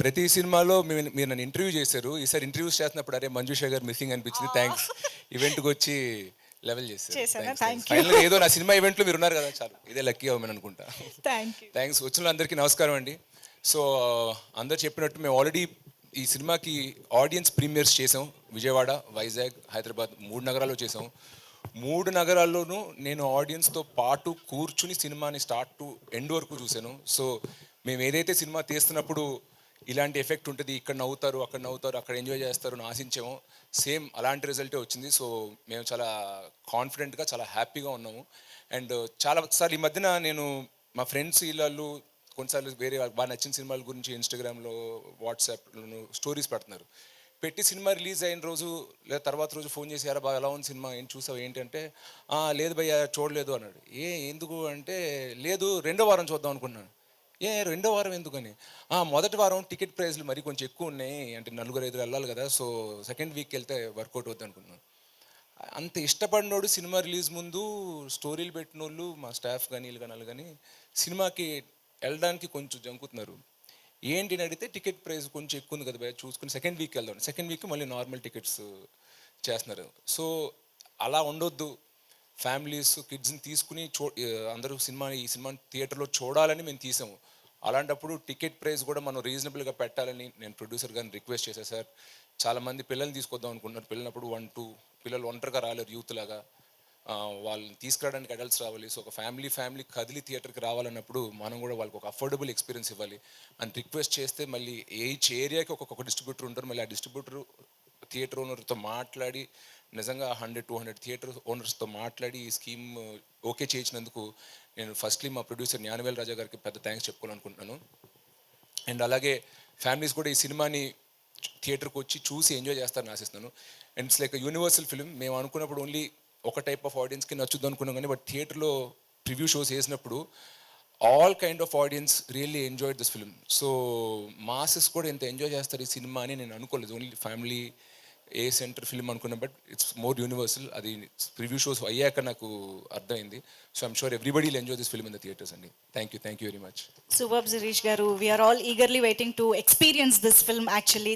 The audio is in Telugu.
ప్రతి సినిమాలో మీరు నన్ను ఇంటర్వ్యూ చేశారు. ఈసారి ఇంటర్వ్యూస్ చేస్తున్నప్పుడు అరే మంజుష గారు మిస్సింగ్ అనిపించింది. థ్యాంక్స్. ఈవెంట్‌కి వచ్చి లెవెల్ చేశారు. చేశానా? థ్యాంక్స్. Thank you. ఫైనల్‌గా ఏదో నా సినిమా ఈవెంట్‌లో మీరు ఉన్నారు కదా చాలు. ఇదే లక్కీ అవ్వమని అనుకుంటా. Thank you. థ్యాంక్స్. వచ్చిన అందరికీ నమస్కారం అండి. సో అందరు చెప్పినట్టు మేము ఆల్రెడీ ఈ సినిమాకి ఆడియన్స్ ప్రీమియర్స్ చేసాం. విజయవాడ, వైజాగ్, హైదరాబాద్ 3 నగరాల్లో చేసాం. 3 నగరాల్లోనూ నేను ఆడియన్స్తో పాటు కూర్చుని సినిమాని స్టార్ట్ టు ఎండ్ వరకు చూశాను. సో మేము ఏదైతే సినిమా తీస్తున్నప్పుడు ఇలాంటి ఎఫెక్ట్ ఉంటుంది, ఇక్కడ నవ్వుతారు, అక్కడ నవ్వుతారు, అక్కడ ఎంజాయ్ చేస్తారు అని ఆశించాము. సేమ్ అలాంటి రిజల్టే వచ్చింది. సో మేము చాలా కాన్ఫిడెంట్గా చాలా హ్యాపీగా ఉన్నాము. అండ్ చాలాసార్లు ఈ మధ్యన నేను మా ఫ్రెండ్స్ వీళ్ళు కొన్నిసార్లు వేరే బాగా నచ్చిన సినిమాల గురించి ఇన్స్టాగ్రామ్లో, వాట్సాప్లో స్టోరీస్ పెడుతున్నారు. పెట్టి సినిమా రిలీజ్ అయిన రోజు లేదా తర్వాత రోజు ఫోన్ చేసి యారా బాగా ఎలా ఉంది సినిమా, ఏం చూసావు ఏంటంటే లేదు భయ్యా చూడలేదు అన్నాడు. ఎందుకు అంటే లేదు రెండో వారం చూద్దాం అనుకున్నాను. రెండో వారం ఎందుకని, మొదటి వారం టికెట్ ప్రైస్లు మరి కొంచెం ఎక్కువ ఉన్నాయి, అంటే 4-5 వెళ్ళాలి కదా, సో సెకండ్ వీక్ వెళ్తే వర్కౌట్ అవుద్ది అనుకున్నాను. అంత ఇష్టపడినోడు సినిమా రిలీజ్ ముందు స్టోరీలు పెట్టిన వాళ్ళు మా స్టాఫ్ కానీ వీళ్ళు కానీ వాళ్ళు కానీ సినిమాకి వెళ్ళడానికి కొంచెం జంకుతున్నారు. ఏంటి అని అడిగితే టికెట్ ప్రైస్ కొంచెం ఎక్కువ ఉంది కదా భయ చూసుకుని సెకండ్ వీక్ వెళ్దాం, సెకండ్ వీక్ మళ్ళీ నార్మల్ టికెట్స్ చేస్తున్నారు. సో అలా ఉండొద్దు. ఫ్యామిలీస్ కిడ్స్ని తీసుకుని అందరూ ఈ సినిమాని థియేటర్లో చూడాలని మేము తీసాము. అలాంటప్పుడు టికెట్ ప్రైస్ కూడా మనం రీజనబుల్గా పెట్టాలని నేను ప్రొడ్యూసర్ గారిని రిక్వెస్ట్ చేశాను. సార్ చాలామంది పిల్లల్ని తీసుకొద్దాం అనుకుంటున్నారు, పిల్లనప్పుడు 1-2 పిల్లలు ఒంటరిగా రాలేరు యూత్ లాగా, వాళ్ళని తీసుకురావడానికి అడల్ట్స్ రావాలి. సో ఒక ఫ్యామిలీ కదిలి థియేటర్కి రావాలన్నప్పుడు మనం కూడా వాళ్ళకి ఒక అఫోర్డబుల్ ఎక్స్పీరియన్స్ ఇవ్వాలి అని రిక్వెస్ట్ చేస్తే మళ్ళీ ఈచ్ ఏరియాకి ఒక్కొక్క డిస్ట్రిబ్యూటర్ ఉంటారు. మళ్ళీ ఆ డిస్ట్రిబ్యూటర్ థియేటర్ ఓనర్తో మాట్లాడి నిజంగా 100-200 థియేటర్ ఓనర్స్తో మాట్లాడి ఈ స్కీమ్ ఓకే చేయించినందుకు నేను ఫస్ట్లీ మా ప్రొడ్యూసర్ జ్ఞానవేల్ రాజా గారికి పెద్ద థ్యాంక్స్ చెప్పుకోవాలనుకుంటున్నాను. అండ్ అలాగే ఫ్యామిలీస్ కూడా ఈ సినిమాని థియేటర్కి వచ్చి చూసి ఎంజాయ్ చేస్తారని ఆశిస్తున్నాను. And it's like universal film. మేము అనుకున్నప్పుడు ఓన్లీ ఒక టైప్ ఆఫ్ ఆడియన్స్కి నచ్చుద్దు అనుకున్నాం, కానీ బట్ థియేటర్లో ప్రివ్యూ షోస్ వేసినప్పుడు all kind of audience really enjoyed this film. So masses కూడా ఎంత ఎంజాయ్ చేస్తారు ఈ సినిమా అని నేను అనుకోలేదు. Only family A centre film అనుకున్నా, బట్ ఇట్స్ మోర్ యూనివర్సల్. అది ప్రివ్యూ షోస్ అయ్యాక నాకు అర్థమైంది. So I'm sure everybody will enjoy this film in the theatres అండి. Thank you very much. Superb, Zirish garu. We are all eagerly waiting to experience this film actually.